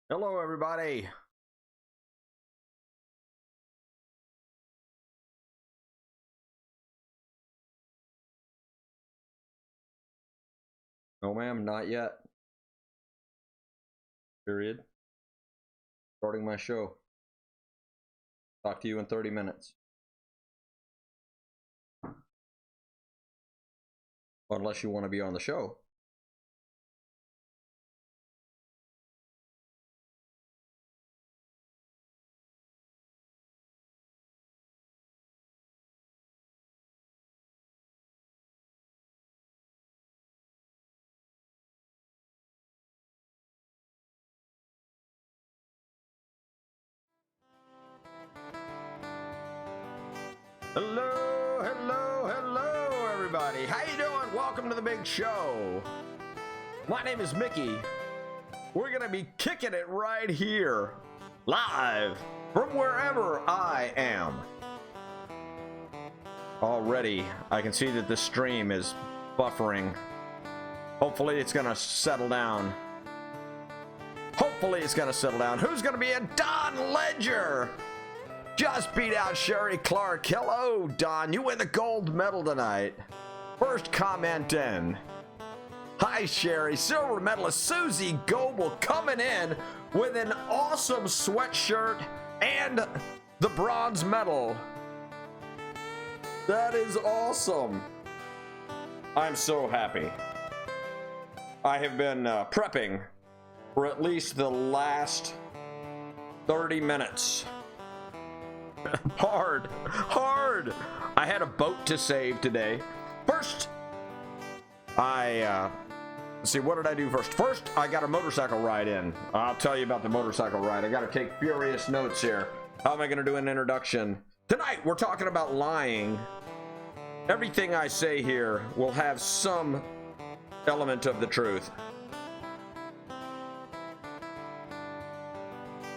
Hello, everybody. No, ma'am, not yet. Period. Starting my show. Talk to you in 30 minutes. Unless you want to be on the show. Hello, hello, hello, everybody. How you doing? Welcome to the big show. My name is Mickey. We're going to be kicking it right here, live, from wherever I am. Already, I can see that the stream is buffering. Hopefully, it's going to settle down. Hopefully, it's going to settle down. Who's going to be in? Don Ledger! Just beat out Sherry Clark. Hello, Don. You win the gold medal tonight. First comment in. Hi, Sherry. Silver medalist Susie Goebel coming in with an awesome sweatshirt and the bronze medal. That is awesome. I'm so happy. I have been prepping for at least the last 30 minutes. Hard. I had a boat to save today. First, let's see, what did I do first? First, I got a motorcycle ride in. I'll tell you about the motorcycle ride. I got to take furious notes here. How am I going to do an introduction? Tonight, we're talking about lying. Everything I say here will have some element of the truth.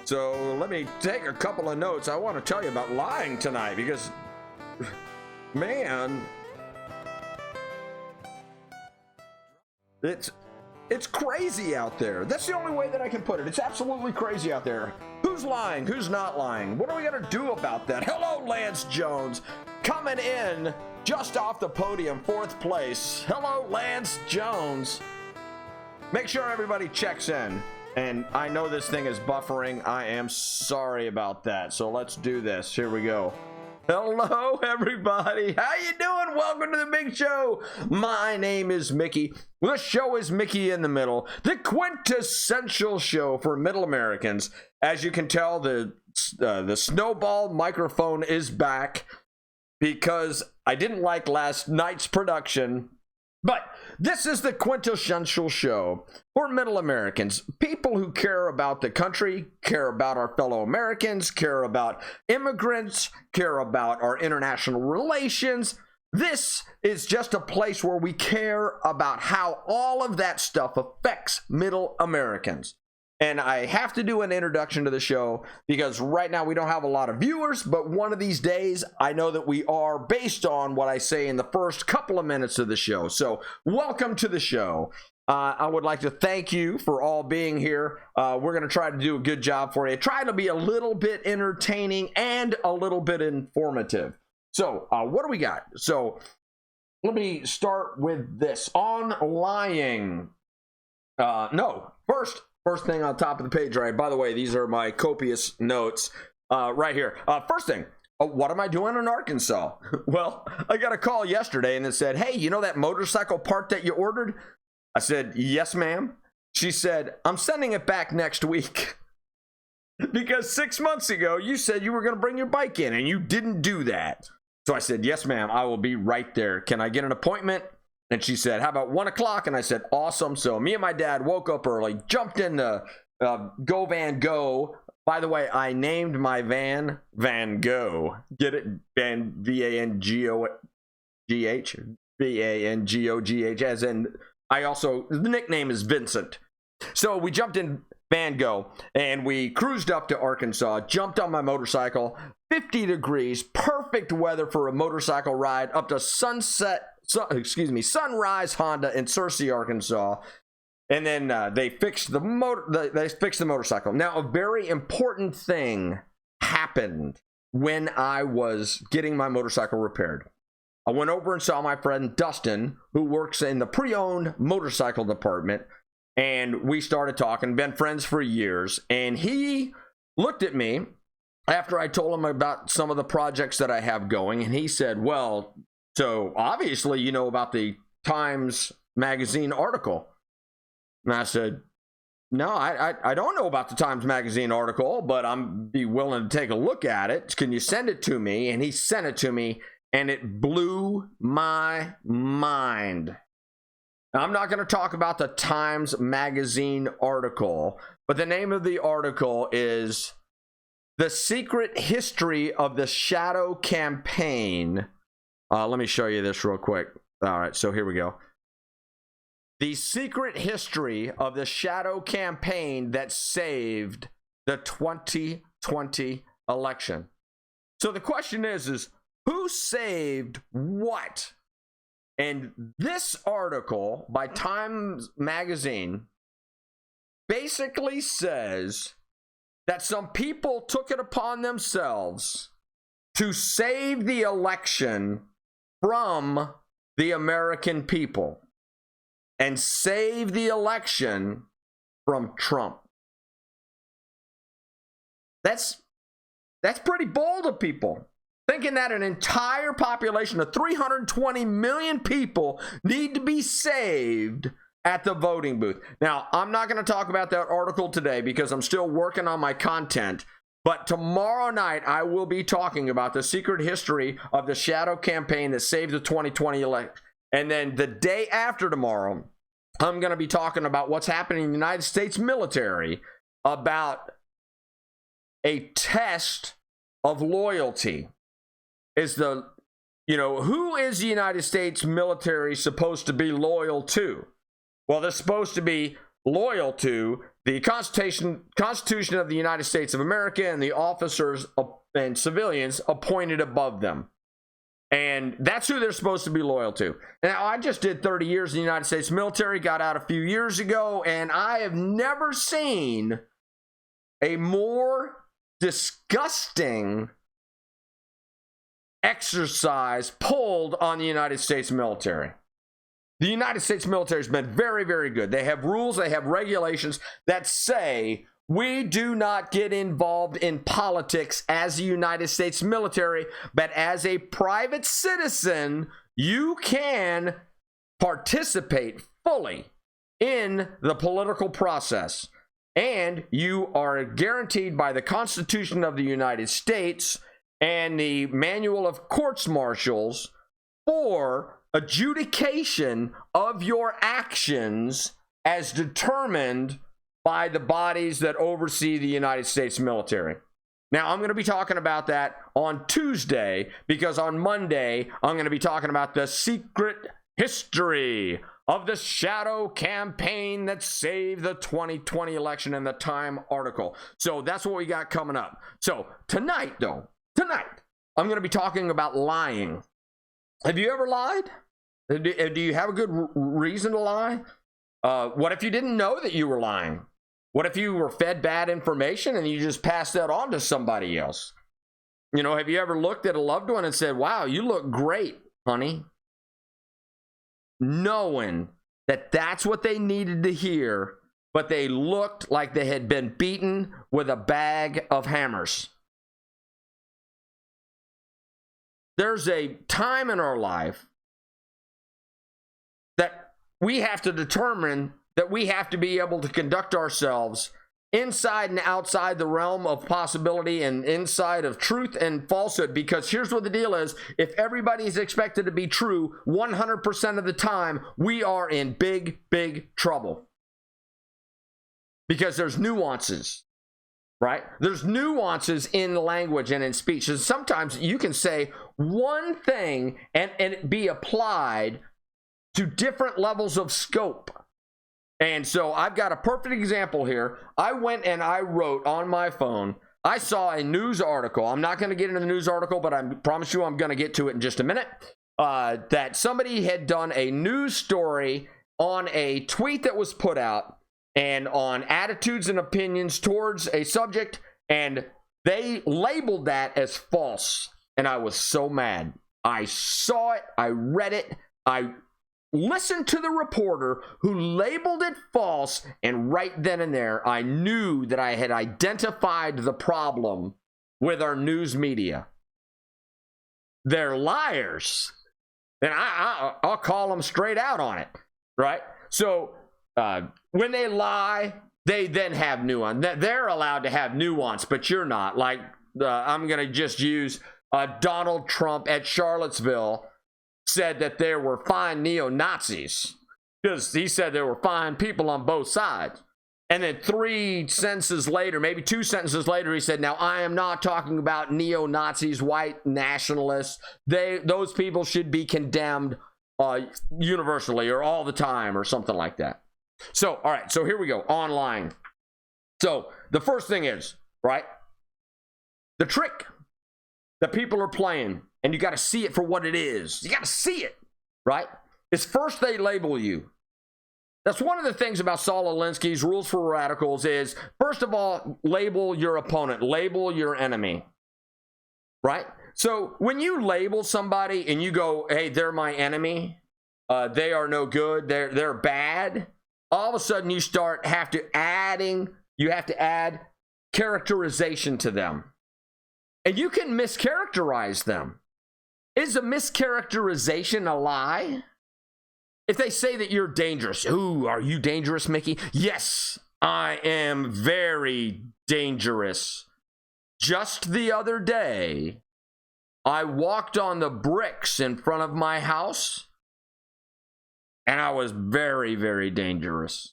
So let me take a couple of notes. I want to tell you about lying tonight because, man, it's crazy out there. That's the only way that I can put it. It's absolutely crazy out there. Who's lying? Who's not lying? What are we going to do about that? Hello, Lance Jones, coming in just off the podium, 4th place. Hello, Lance Jones. Make sure everybody checks in. And I know this thing is buffering. I am sorry about that. So let's do this. Here we go. Hello, everybody. How you doing? Welcome to the big show. My name is Mickey. The show is Mickey in the Middle, the quintessential show for middle Americans. As you can tell, the snowball microphone is back because I didn't like last night's production. But this is the quintessential show for middle Americans, people who care about the country, care about our fellow Americans, care about immigrants, care about our international relations. This is just a place where we care about how all of that stuff affects middle Americans. And I have to do an introduction to the show because right now we don't have a lot of viewers, but one of these days I know that we are based on what I say in the first couple of minutes of the show. So welcome to the show. I would like to thank you for all being here. We're going to try to do a good job for you. Try to be a little bit entertaining and a little bit informative. So what do we got? So let me start with this. On lying. First thing on top of the page, right? By the way, these are my copious notes right here. First thing, what am I doing in Arkansas? Well, I got a call yesterday and it said, hey, you know that motorcycle part that you ordered? I said, yes, ma'am. She said, I'm sending it back next week. Because 6 months ago, you said you were going to bring your bike in and you didn't do that. So I said, yes, ma'am, I will be right there. Can I get an appointment? And she said, how about 1 o'clock? And I said, awesome. So me and my dad woke up early, jumped in the Go Van Go. By the way, I named my van Van Go. Get it? Van, V-A-N-G-O-G-H? V-A-N-G-O-G-H, as in, the nickname is Vincent. So we jumped in Van Go, and we cruised up to Arkansas, jumped on my motorcycle, 50 degrees, perfect weather for a motorcycle ride up to Sunrise Honda in Searcy, Arkansas. And then they fixed the motorcycle. Now, a very important thing happened when I was getting my motorcycle repaired. I went over and saw my friend Dustin, who works in the pre-owned motorcycle department, and we started talking, been friends for years, and he looked at me after I told him about some of the projects that I have going, and he said, well, so obviously you know about the Times Magazine article. And I said, no, I don't know about the Times Magazine article, but I'm be willing to take a look at it. Can you send it to me? And he sent it to me, and it blew my mind. Now, I'm not going to talk about the Times Magazine article, but the name of the article is The Secret History of the Shadow Campaign. Let me show you this real quick. All right, so here we go. The Secret History of the Shadow Campaign that saved the 2020 election. So the question is who saved what? And this article by Times Magazine basically says that some people took it upon themselves to save the election from the American people and save the election from Trump. That's pretty bold of people. Thinking that an entire population of 320 million people need to be saved at the voting booth. Now, I'm not going to talk about that article today because I'm still working on my content. But tomorrow night, I will be talking about the secret history of the shadow campaign that saved the 2020 election. And then the day after tomorrow, I'm going to be talking about what's happening in the United States military about a test of loyalty. Who is the United States military supposed to be loyal to? Well, they're supposed to be loyal to the Constitution of the United States of America and the officers and civilians appointed above them. And that's who they're supposed to be loyal to. Now, I just did 30 years in the United States military, got out a few years ago, and I have never seen a more disgusting exercise pulled on the United States military. The United States military has been very, very good. They have rules, they have regulations that say we do not get involved in politics as the United States military, but as a private citizen, you can participate fully in the political process. And you are guaranteed by the Constitution of the United States and the Manual of Courts Martials for adjudication of your actions as determined by the bodies that oversee the United States military. Now, I'm going to be talking about that on Tuesday because on Monday, I'm going to be talking about the secret history of the shadow campaign that saved the 2020 election in the Time article. So that's what we got coming up. So tonight, I'm going to be talking about lying. Have you ever lied? Do you have a good reason to lie? What if you didn't know that you were lying? What if you were fed bad information and you just passed that on to somebody else? Have you ever looked at a loved one and said, wow, you look great, honey? Knowing that that's what they needed to hear, but they looked like they had been beaten with a bag of hammers. There's a time in our life that we have to determine that we have to be able to conduct ourselves inside and outside the realm of possibility and inside of truth and falsehood. Because here's what the deal is. If everybody is expected to be true 100% of the time, we are in big, big trouble. Because there's nuances, right? There's nuances in language and in speech. And sometimes you can say one thing and it be applied to different levels of scope. And so I've got a perfect example here. I went and I wrote on my phone, I saw a news article. I'm not going to get into the news article, but I promise you I'm going to get to it in just a minute. That somebody had done a news story on a tweet that was put out and on attitudes and opinions towards a subject, and they labeled that as false. And I was so mad. I saw it, I read it, I listened to the reporter who labeled it false, and right then and there, I knew that I had identified the problem with our news media. They're liars. And I'll call them straight out on it, right? So when they lie, they then have nuance. They're allowed to have nuance, but you're not. Like, I'm going to just use Donald Trump at Charlottesville said that there were fine neo-Nazis, because he said there were fine people on both sides. And then 3 sentences later, maybe 2 sentences later, he said, now I am not talking about neo-Nazis, white nationalists. Those people should be condemned universally or all the time or something like that. So, all right, so here we go, online. So the first thing is, right, the trick that people are playing, and you got to see it for what it is. You got to see it, right? Is first they label you. That's one of the things about Saul Alinsky's Rules for Radicals is, first of all, label your opponent, label your enemy, right? So when you label somebody and you go, hey, they're my enemy, they are no good, they're bad, all of a sudden you have to add characterization to them. And you can mischaracterize them. Is a mischaracterization a lie? If they say that you're dangerous, ooh, are you dangerous, Mickey? Yes, I am very dangerous. Just the other day, I walked on the bricks in front of my house, and I was very, very dangerous.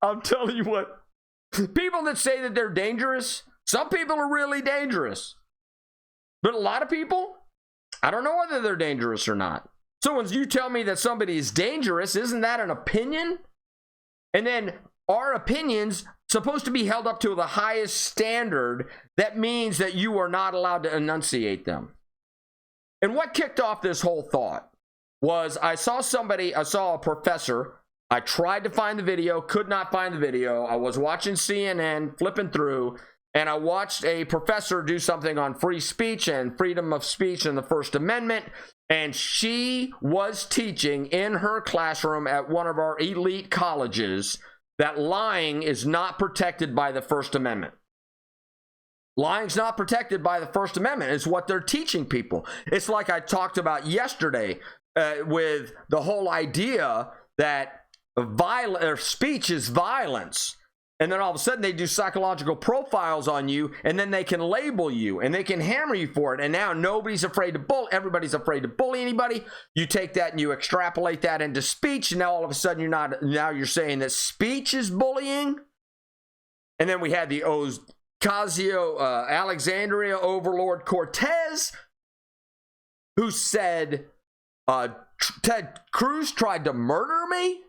I'm telling you what, people that say that they're dangerous, some people are really dangerous. But a lot of people, I don't know whether they're dangerous or not. So when you tell me that somebody is dangerous, isn't that an opinion? And then our opinions supposed to be held up to the highest standard. That means that you are not allowed to enunciate them. And what kicked off this whole thought was I saw a professor. I tried to find the video, could not find the video. I was watching CNN, flipping through, and I watched a professor do something on free speech and freedom of speech and the First Amendment. And she was teaching in her classroom at one of our elite colleges that lying is not protected by the First Amendment. Lying's not protected by the First Amendment is what they're teaching people. It's like I talked about yesterday with the whole idea that speech is violence. And then all of a sudden they do psychological profiles on you, and then they can label you and they can hammer you for it. And now nobody's afraid to bully. Everybody's afraid to bully anybody. You take that and you extrapolate that into speech, and now all of a sudden you're saying that speech is bullying. And then we had the Alexandria overlord Cortez, who said Ted Cruz tried to murder me.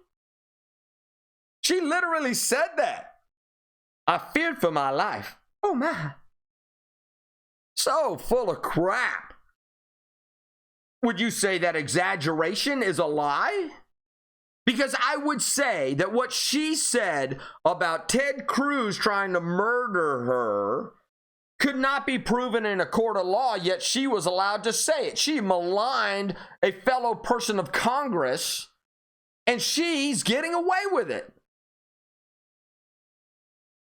She literally said that. I feared for my life. Oh my. So full of crap. Would you say that exaggeration is a lie? Because I would say that what she said about Ted Cruz trying to murder her could not be proven in a court of law, yet she was allowed to say it. She maligned a fellow person of Congress, and she's getting away with it.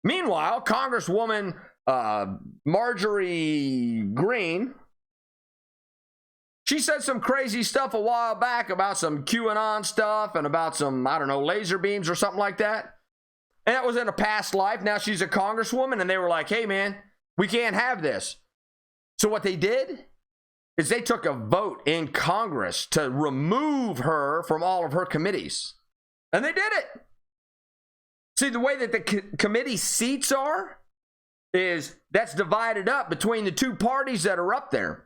Meanwhile, Congresswoman Marjorie Greene, she said some crazy stuff a while back about some QAnon stuff and about some, I don't know, laser beams or something like that. And that was in a past life. Now she's a congresswoman, and they were like, hey, man, we can't have this. So what they did is they took a vote in Congress to remove her from all of her committees. And they did it. See, the way that the committee seats are is that's divided up between the two parties that are up there.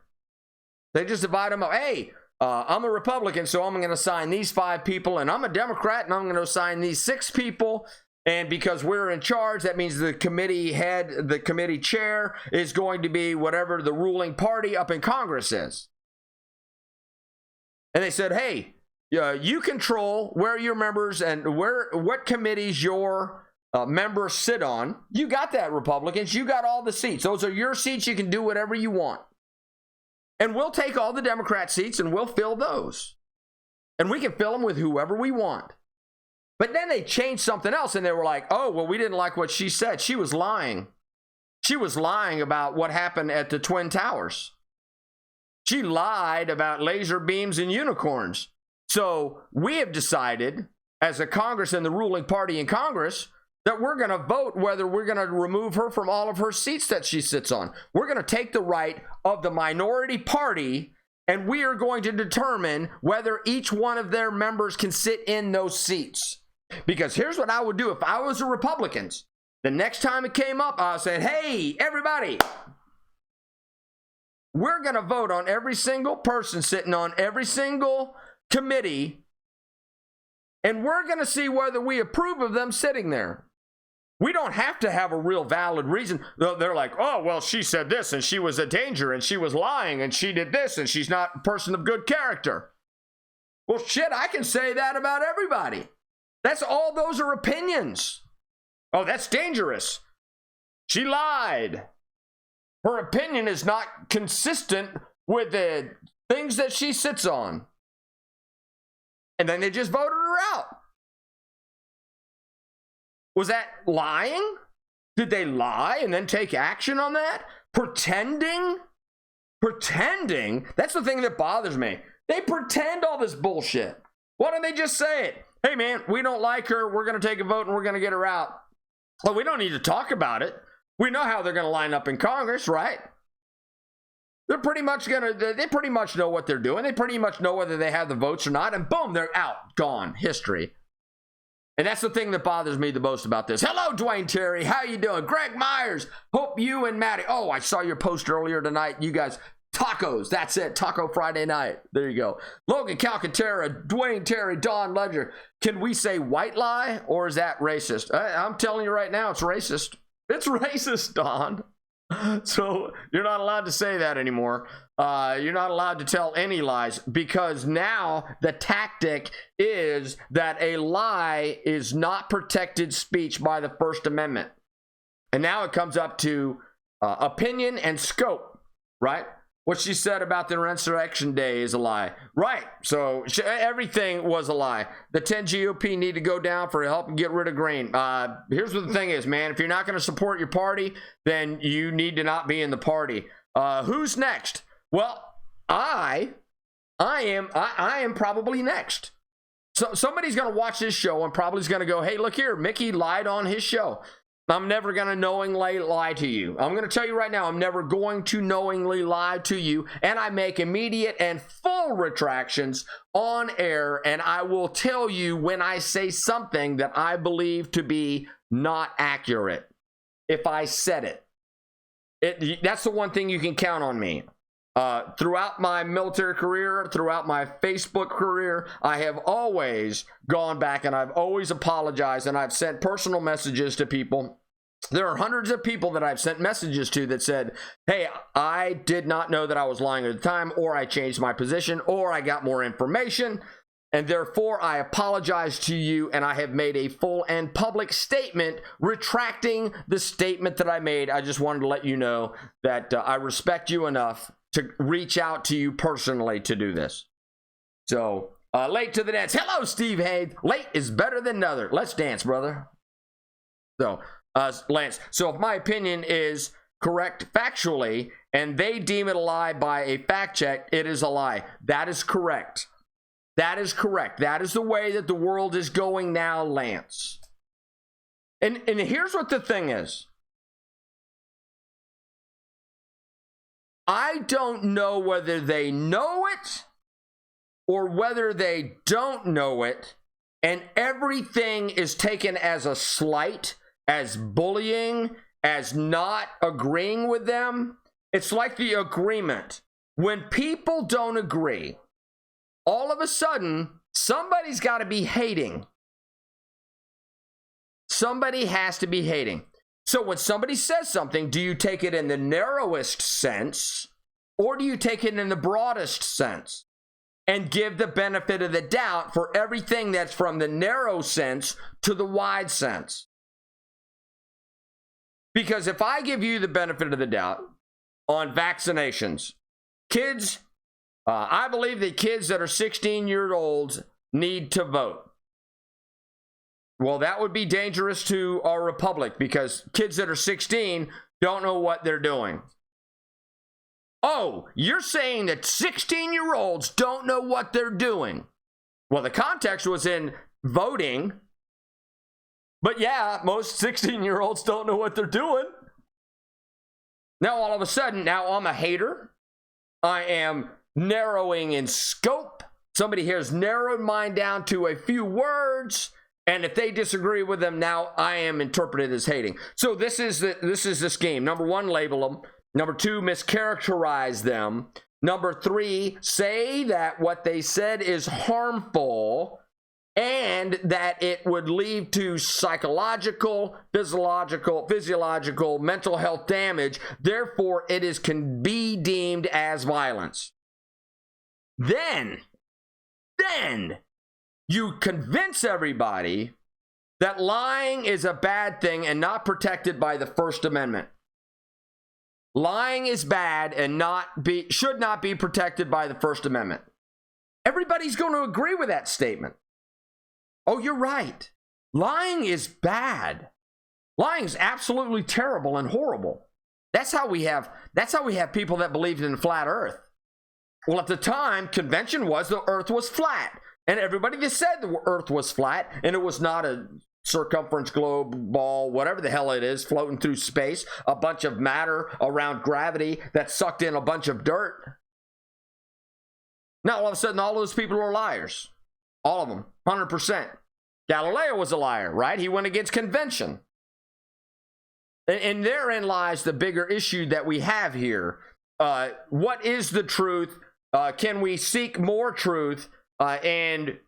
They just divide them up. Hey, I'm a Republican, so I'm going to assign these 5 people, and I'm a Democrat, and I'm going to assign these 6 people. And because we're in charge, that means the committee head, the committee chair, is going to be whatever the ruling party up in Congress is. And they said, hey, you control where your members and what committees your members sit on. You got that, Republicans. You got all the seats. Those are your seats. You can do whatever you want. And we'll take all the Democrat seats and we'll fill those. And we can fill them with whoever we want. But then they changed something else and they were like, oh, well, we didn't like what she said. She was lying. She was lying about what happened at the Twin Towers. She lied about laser beams and unicorns. So we have decided, as a Congress and the ruling party in Congress, that we're going to vote whether we're going to remove her from all of her seats that she sits on. We're going to take the right of the minority party, and we are going to determine whether each one of their members can sit in those seats. Because here's what I would do if I was a Republican. The next time it came up, I said, hey, everybody, we're going to vote on every single person sitting on every single committee, and we're going to see whether we approve of them sitting there. We don't have to have a real valid reason. They're like, oh, well, she said this, and she was a danger, and she was lying, and she did this, and she's not a person of good character. Well, shit, I can say that about everybody. That's all. Those are opinions. Oh, that's dangerous. She lied. Her opinion is not consistent with the things that she sits on. And then they just voted her out. Was that lying? Did they lie and then take action on that? Pretending? That's the thing that bothers me. They pretend all this bullshit. Why don't they just say it? Hey, man, we don't like her. We're going to take a vote and we're going to get her out. Well, we don't need to talk about it. We know how they're going to line up in Congress, right? They pretty much know what they're doing. They pretty much know whether they have the votes or not. And boom, they're out. Gone. History. And that's the thing that bothers me the most about this. Hello, Dwayne Terry. How you doing? Greg Myers. Hope you and Maddie. Oh, I saw your post earlier tonight. You guys, tacos. That's it. Taco Friday night. There you go. Logan Calcaterra, Dwayne Terry, Don Ledger. Can we say white lie or is that racist? I'm telling you right now, it's racist. It's racist, Don. So you're not allowed to say that anymore. You're not allowed to tell any lies because now the tactic is that a lie is not protected speech by the First Amendment. And now it comes up to opinion and scope, right? What she said about the Insurrection Day is a lie. Right. So everything was a lie. The 10 GOP need to go down for help and get rid of green. Here's what the thing is, man. If you're not going to support your party, then you need to not be in the party. Who's next? Well, I am probably next. So somebody's going to watch this show and probably is going to go, hey, look here, Mickey lied on his show. I'm never going to knowingly lie to you. I'm going to tell you right now, I'm never going to knowingly lie to you. And I make immediate and full retractions on air. And I will tell you when I say something that I believe to be not accurate. If I said it. That's the one thing you can count on me. Throughout my military career, throughout my Facebook career, I have always gone back and I've always apologized and I've sent personal messages to people. There are hundreds of people that I've sent messages to that said, hey, I did not know that I was lying at the time, or I changed my position, or I got more information, and therefore I apologize to you, and I have made a full and public statement retracting the statement that I made. I just wanted to let you know that I respect you enough to reach out to you personally to do this. So, late to the dance. Hello, Steve Hayes. Late is better than never. Let's dance, brother. So, Lance, so if my opinion is correct factually, and they deem it a lie by a fact check, it is a lie. That is correct. That is correct. That is the way that the world is going now, Lance. And here's what the thing is. I don't know whether they know it or whether they don't know it, and everything is taken as a slight, as bullying, as not agreeing with them. It's like the agreement. When people don't agree, all of a sudden, somebody's got to be hating. Somebody has to be hating. So when somebody says something, do you take it in the narrowest sense or do you take it in the broadest sense? and give the benefit of the doubt for everything that's from the narrow sense to the wide sense. Because if I give you the benefit of the doubt on vaccinations, kids, I believe that kids that are 16-year-olds need to vote. Well, that would be dangerous to our republic because kids that are 16 don't know what they're doing. Oh, you're saying that 16-year-olds don't know what they're doing. Well, the context was in voting. But yeah, most 16-year-olds don't know what they're doing. Now, all of a sudden, now I'm a hater. I am narrowing in scope. Somebody here has narrowed mine down to a few words. And if they disagree with them, now I am interpreted as hating. So this is the scheme. Number one, label them. Number two, mischaracterize them. Number three, say that what they said is harmful and that it would lead to psychological, physiological, mental health damage. Therefore, it can be deemed as violence. Then you convince everybody that lying is a bad thing and not protected by the First Amendment. Lying is bad and should not be protected by the First Amendment. Everybody's going to agree with that statement. Oh, you're right. Lying is bad. Lying is absolutely terrible and horrible. That's how we have people that believed in the flat earth. Well, at the time, convention was the earth was flat. And everybody that said the earth was flat and it was not a circumference globe ball, whatever the hell it is, floating through space, a bunch of matter around gravity that sucked in a bunch of dirt. Now, all of a sudden, all those people are liars. All of them, 100%. Galileo was a liar, right? He went against convention. And therein lies the bigger issue that we have here. What is the truth? Can we seek more truth? And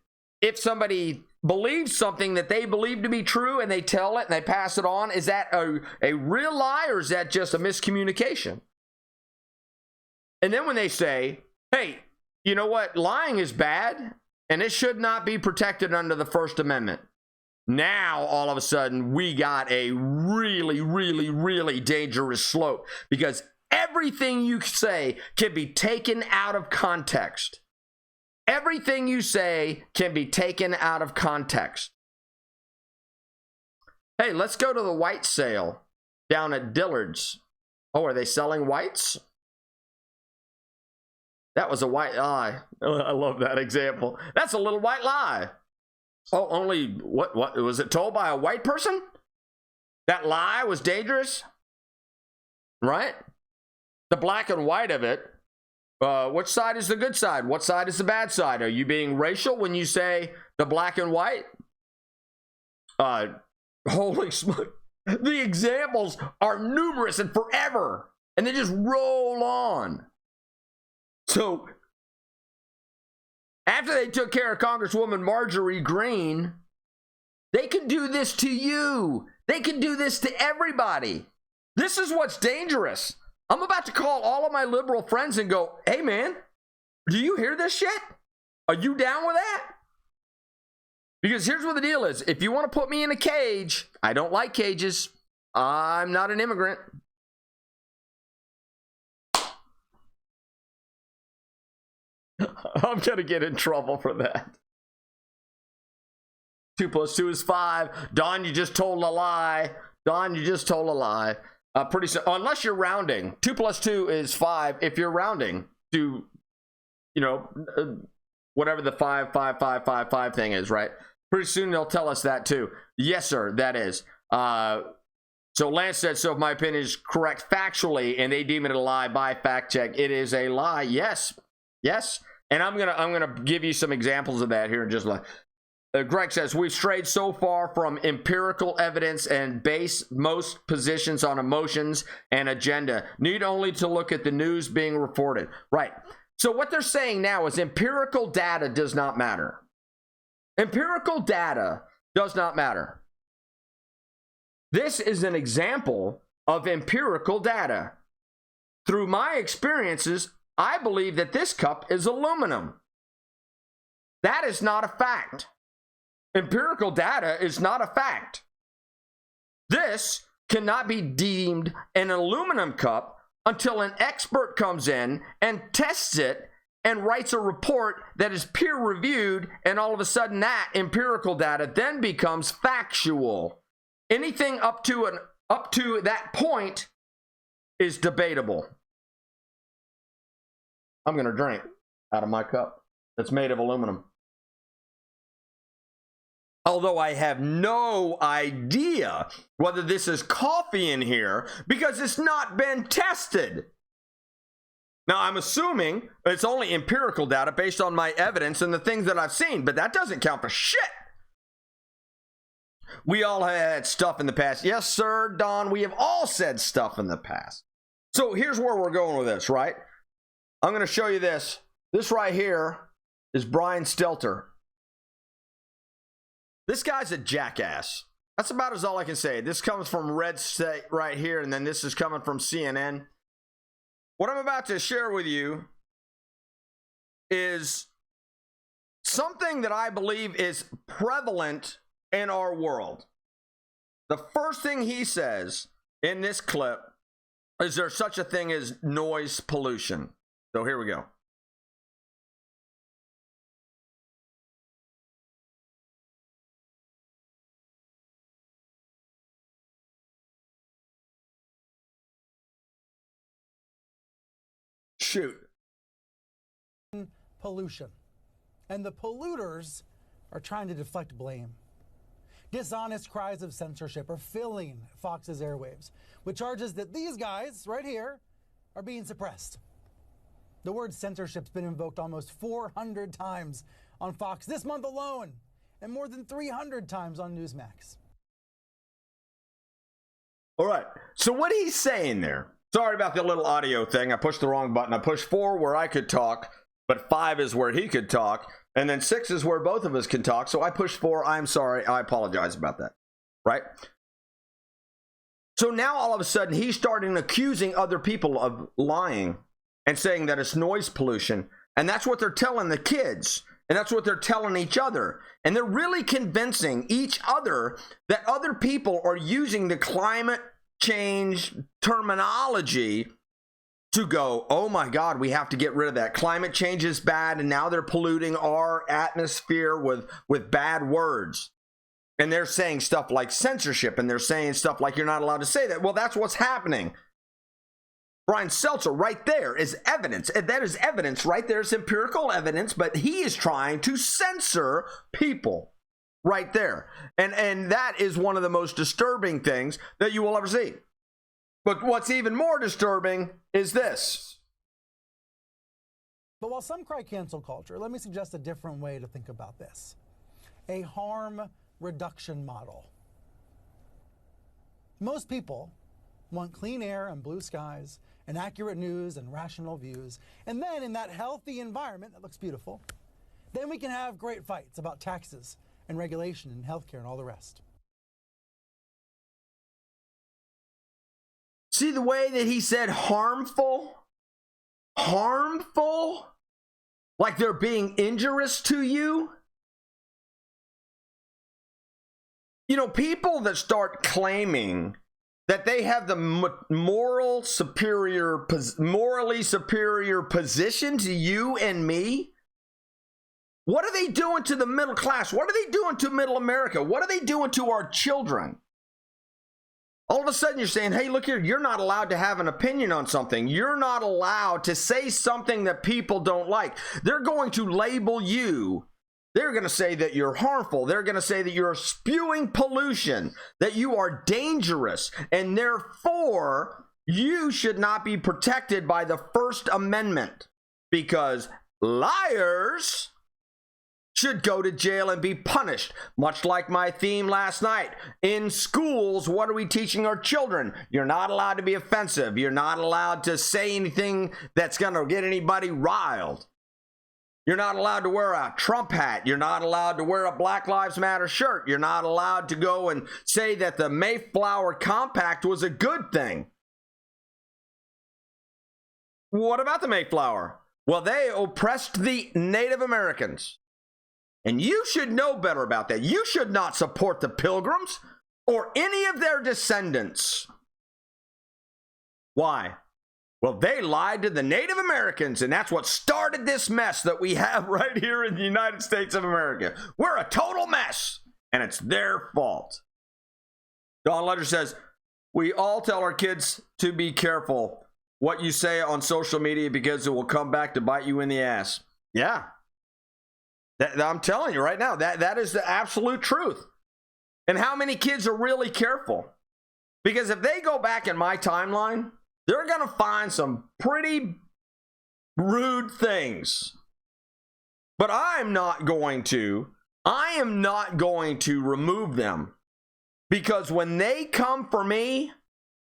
if somebody believes something that they believe to be true and they tell it and they pass it on, is that a real lie or is that just a miscommunication? And then when they say, hey, you know what? Lying is bad and it should not be protected under the First Amendment. Now, all of a sudden, we got a really, really, really dangerous slope because everything you say can be taken out of context. Everything you say can be taken out of context. Hey, let's go to the white sale down at Dillard's. Oh, are they selling whites? That was a white lie. I love that example. That's a little white lie. Oh, only, what was it told by a white person? That lie was dangerous? Right? The black and white of it. Which side is the good side? What side is the bad side? Are you being racial when you say the black and white? Holy smoke. The examples are numerous and forever. And they just roll on. So, after they took care of Congresswoman Marjorie Greene, they can do this to you. They can do this to everybody. This is what's dangerous. I'm about to call all of my liberal friends and go, hey man, do you hear this shit? Are you down with that? Because here's what the deal is. If you want to put me in a cage, I don't like cages. I'm not an immigrant. I'm going to get in trouble for that. 2 + 2 is 5. Don, you just told a lie. Don, you just told a lie. Pretty soon, unless you're rounding. 2 + 2 is 5 if you're rounding to, you know, whatever the 5, 5, 5, 5, 5 thing is, right? Pretty soon they'll tell us that too. Yes, sir, that is. So Lance said, so if my opinion is correct factually and they deem it a lie by fact check, it is a lie. Yes. Yes. And I'm gonna give you some examples of that here in just a Greg says, we've strayed so far from empirical evidence and base most positions on emotions and agenda. Need only to look at the news being reported. Right. So what they're saying now is empirical data does not matter. Empirical data does not matter. This is an example of empirical data. Through my experiences, I believe that this cup is aluminum. That is not a fact. Empirical data is not a fact. This cannot be deemed an aluminum cup until an expert comes in and tests it and writes a report that is peer-reviewed, and all of a sudden that empirical data then becomes factual. Anything up to that point is debatable. I'm going to drink out of my cup that's made of aluminum. Although I have no idea whether this is coffee in here because it's not been tested. Now, I'm assuming it's only empirical data based on my evidence and the things that I've seen, but that doesn't count for shit. We all had stuff in the past. Yes, sir, Don, we have all said stuff in the past. So here's where we're going with this, right? I'm going to show you this. This right here is Brian Stelter. This guy's a jackass. That's about as all I can say. This comes from Red State right here, and then this is coming from CNN. What I'm about to share with you is something that I believe is prevalent in our world. The first thing he says in this clip is there's such a thing as noise pollution. So here we go. Shoot. Pollution. And the polluters are trying to deflect blame. Dishonest cries of censorship are filling Fox's airwaves with charges that these guys right here are being suppressed. The word censorship's been invoked almost 400 times on Fox this month alone, and more than 300 times on Newsmax. All right. So what he's saying there, sorry about the little audio thing. I pushed the wrong button. I pushed 4 where I could talk, but 5 is where he could talk. And then 6 is where both of us can talk. So I pushed 4. I'm sorry. I apologize about that. Right? So now all of a sudden he's starting accusing other people of lying and saying that it's noise pollution. And that's what they're telling the kids. And that's what they're telling each other. And they're really convincing each other that other people are using the climate change terminology to go, oh my God, we have to get rid of that. Climate change is bad, and now they're polluting our atmosphere with bad words. And they're saying stuff like censorship, and they're saying stuff like you're not allowed to say that. Well, that's what's happening. Brian Stelter right there is evidence. And that is evidence right there. It's empirical evidence, but he is trying to censor people right there. And that is one of the most disturbing things that you will ever see. But what's even more disturbing is this. But while some cry cancel culture, let me suggest a different way to think about this. A harm reduction model. Most people want clean air and blue skies and accurate news and rational views. And then in that healthy environment that looks beautiful, then we can have great fights about taxes and regulation and healthcare and all the rest. See the way that he said harmful? Harmful? Like they're being injurious to you? You know, people that start claiming that they have the morally superior position to you and me, what are they doing to the middle class? What are they doing to middle America? What are they doing to our children? All of a sudden you're saying, hey, look here, you're not allowed to have an opinion on something. You're not allowed to say something that people don't like. They're going to label you. They're going to say that you're harmful. They're going to say that you're spewing pollution, that you are dangerous, and therefore you should not be protected by the First Amendment because liars should go to jail and be punished, much like my theme last night. In schools, what are we teaching our children? You're not allowed to be offensive. You're not allowed to say anything that's going to get anybody riled. You're not allowed to wear a Trump hat. You're not allowed to wear a Black Lives Matter shirt. You're not allowed to go and say that the Mayflower Compact was a good thing. What about the Mayflower? Well, they oppressed the Native Americans. And you should know better about that. You should not support the Pilgrims or any of their descendants. Why? Well, they lied to the Native Americans, and that's what started this mess that we have right here in the United States of America. We're a total mess, and it's their fault. Don Ledger says, we all tell our kids to be careful what you say on social media because it will come back to bite you in the ass. Yeah. I'm telling you right now, that is the absolute truth. And how many kids are really careful? Because if they go back in my timeline, they're going to find some pretty rude things. But I am not going to remove them. Because when they come for me,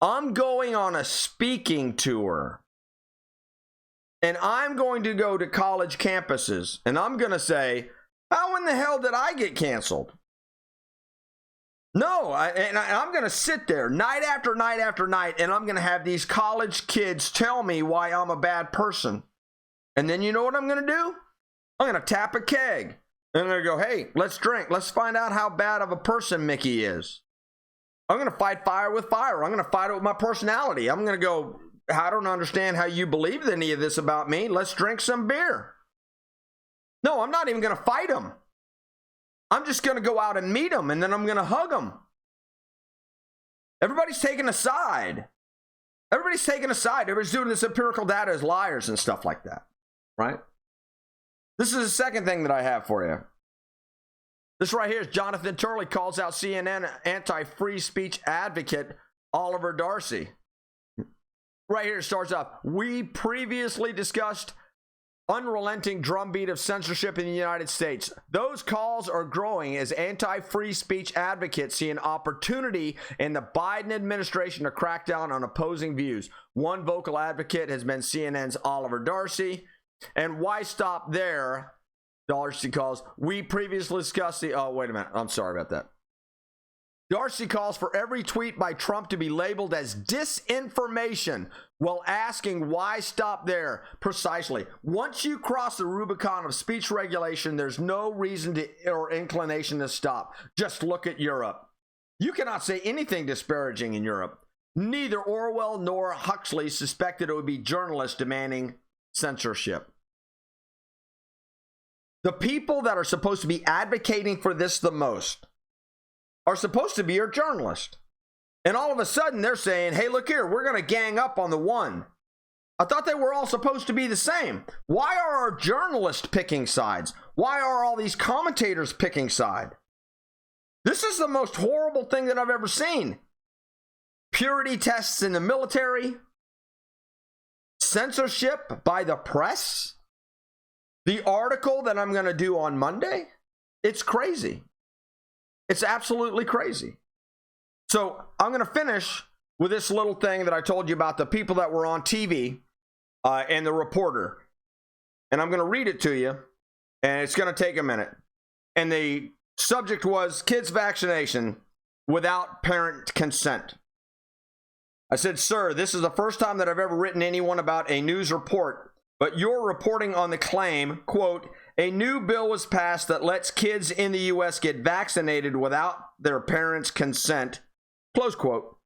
I'm going on a speaking tour. And I'm going to go to college campuses. And I'm going to say, how in the hell did I get canceled? No, I'm going to sit there night after night after night, and I'm going to have these college kids tell me why I'm a bad person. And then you know what I'm going to do? I'm going to tap a keg. And I'm going to go, hey, let's drink. Let's find out how bad of a person Mickey is. I'm going to fight fire with fire. I'm going to fight it with my personality. I'm going to go, I don't understand how you believe any of this about me. Let's drink some beer. No, I'm not even going to fight them. I'm just going to go out and meet them, and then I'm going to hug them. Everybody's taking a side. Everybody's doing this empirical data as liars and stuff like that, right? This is the second thing that I have for you. This right here is Jonathan Turley calls out CNN anti-free speech advocate Oliver Darcy. Right here it starts off. We previously discussed unrelenting drumbeat of censorship in the United States. Those calls are growing as anti-free speech advocates see an opportunity in the Biden administration to crack down on opposing views. One vocal advocate has been CNN's Oliver Darcy. And why stop there? Darcy calls, we previously discussed the, oh, wait a minute. I'm sorry about that. Darcy calls for every tweet by Trump to be labeled as disinformation while asking why stop there. Precisely. Once you cross the Rubicon of speech regulation, there's no reason to or inclination to stop. Just look at Europe. You cannot say anything disparaging in Europe. Neither Orwell nor Huxley suspected it would be journalists demanding censorship. The people that are supposed to be advocating for this the most are supposed to be your journalist. And all of a sudden they're saying, hey, look here, we're going to gang up on the one. I thought they were all supposed to be the same. Why are our journalists picking sides? Why are all these commentators picking side? This is the most horrible thing that I've ever seen. Purity tests in the military, censorship by the press, the article that I'm going to do on Monday. It's crazy. It's absolutely crazy. So I'm going to finish with this little thing that I told you about the people that were on TV and the reporter. And I'm going to read it to you, and it's going to take a minute. And the subject was kids vaccination without parent consent. I said, sir, this is the first time that I've ever written anyone about a news report, but you're reporting on the claim, quote, a new bill was passed that lets kids in the U.S. get vaccinated without their parents' consent, close quote,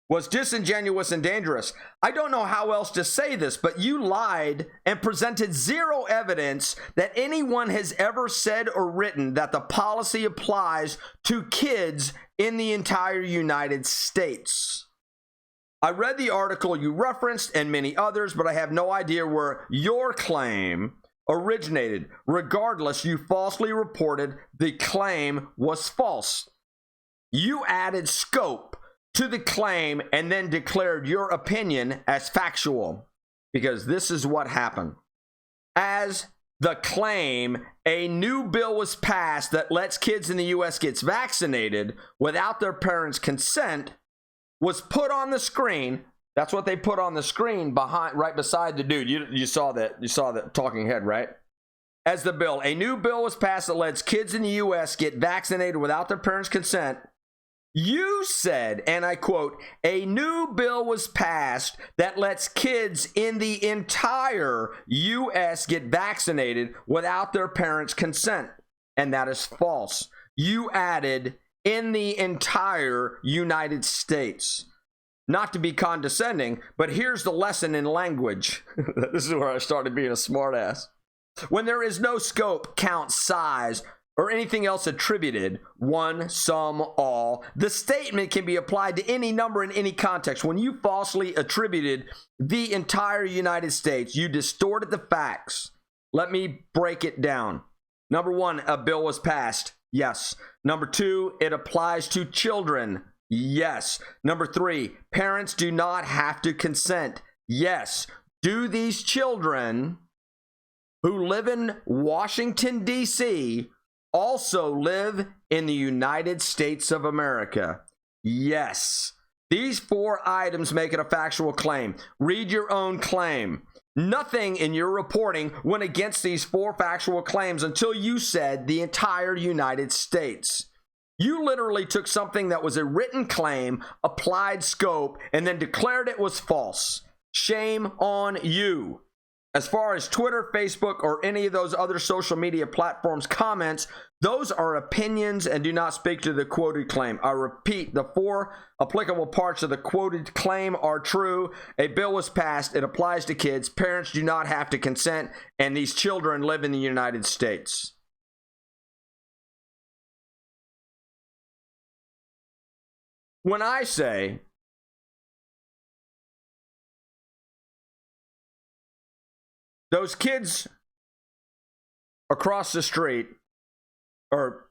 was disingenuous and dangerous. I don't know how else to say this, but you lied and presented zero evidence that anyone has ever said or written that the policy applies to kids in the entire United States. I read the article you referenced and many others, but I have no idea where your claim originated. Regardless, you falsely reported the claim was false. You added scope to the claim and then declared your opinion as factual, because this is what happened. As the claim, a new bill was passed that lets kids in the U.S. get vaccinated without their parents' consent was put on the screen. That's what they put on the screen right beside the dude. You saw that. You saw that talking head, right? As the bill, a new bill was passed that lets kids in the U.S. get vaccinated without their parents' consent. You said, and I quote, a new bill was passed that lets kids in the entire U.S. get vaccinated without their parents' consent. and that is false. You added in the entire United States. Not to be condescending, but here's the lesson in language. This is where I started being a smartass. When there is no scope, count, size, or anything else attributed, one, some, all, the statement can be applied to any number in any context. When you falsely attributed the entire United States, you distorted the facts. Let me break it down. Number one, a bill was passed. Yes. Number two, it applies to children. Yes. Number three, parents do not have to consent. Yes. Do these children who live in Washington, D.C., also live in the United States of America? Yes. These four items make it a factual claim. Read your own claim. Nothing in your reporting went against these four factual claims until you said the entire United States. You literally took something that was a written claim, applied scope, and then declared it was false. Shame on you. As far as Twitter, Facebook, or any of those other social media platforms comments, those are opinions and do not speak to the quoted claim. I repeat, the four applicable parts of the quoted claim are true. A bill was passed. It applies to kids. Parents do not have to consent, and these children live in the United States. When I say those kids across the street, or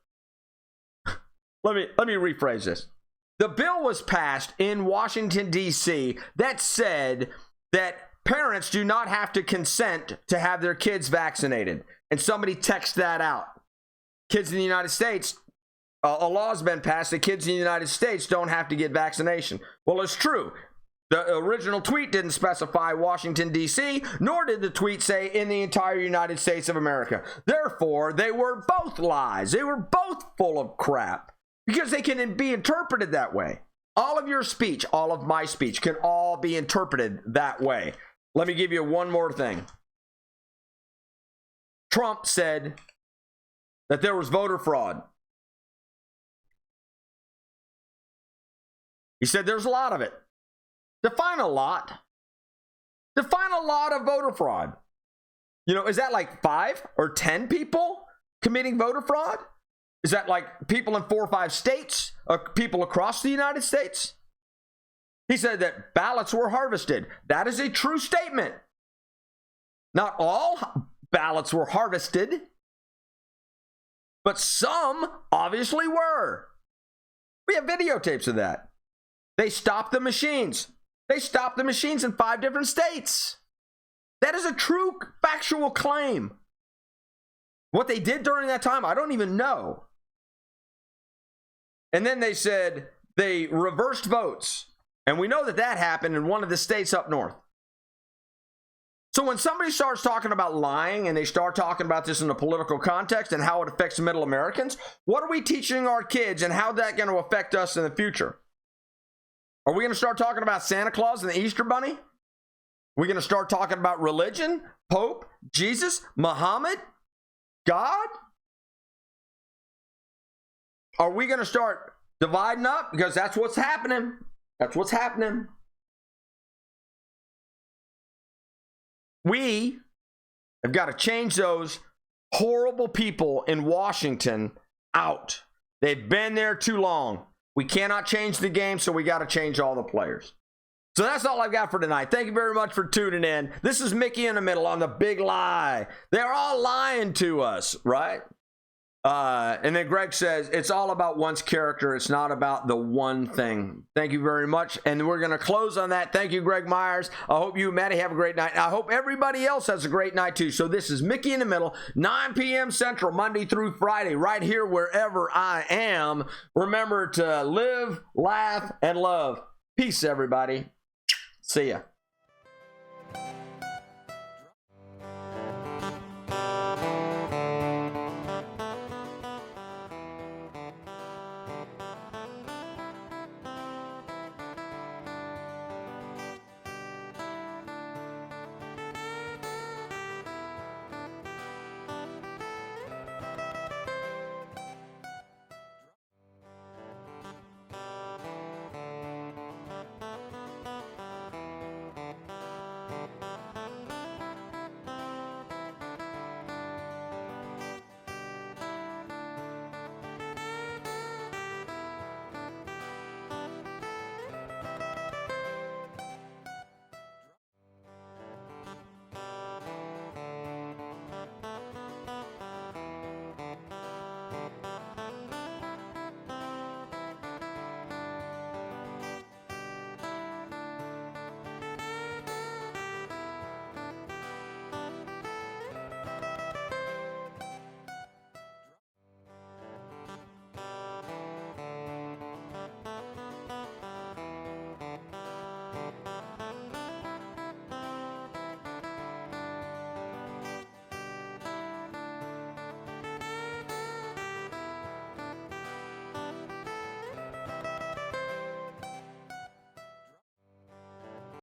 let me rephrase this. The bill was passed in Washington, D.C. that said that parents do not have to consent to have their kids vaccinated. And somebody texted that out. Kids in the United States, a law's been passed that kids in the United States don't have to get vaccination. Well, it's true. The original tweet didn't specify Washington, D.C., nor did the tweet say in the entire United States of America. Therefore, they were both lies. They were both full of crap because they can be interpreted that way. All of your speech, all of my speech can all be interpreted that way. Let me give you one more thing. Trump said that there was voter fraud. He said there's a lot of it. Define a lot. Define a lot of voter fraud. You know, is that like 5 or 10 people committing voter fraud? Is that like people in 4 or 5 states, or people across the United States? He said that ballots were harvested. That is a true statement. Not all ballots were harvested, but some obviously were. We have videotapes of that. They stopped the machines. They stopped the machines in 5 different states. That is a true factual claim. What they did during that time, I don't even know. And then they said they reversed votes. And we know that that happened in one of the states up north. So when somebody starts talking about lying and they start talking about this in a political context and how it affects middle Americans, what are we teaching our kids and how that's going to affect us in the future? Are we going to start talking about Santa Claus and the Easter Bunny? Are we going to start talking about religion, Pope, Jesus, Muhammad, God? Are we going to start dividing up? Because that's what's happening. That's what's happening. We have got to change those horrible people in Washington out. They've been there too long. We cannot change the game, so we got to change all the players. So that's all I've got for tonight. Thank you very much for tuning in. This is Mickey in the Middle on the Big Lie. They're all lying to us, right? And then Greg says, it's all about one's character. It's not about the one thing. Thank you very much. And we're going to close on that. Thank you, Greg Myers. I hope you, Maddie, have a great night. I hope everybody else has a great night, too. So this is Mickey in the Middle, 9 p.m. Central, Monday through Friday, right here wherever I am. Remember to live, laugh, and love. Peace, everybody. See ya.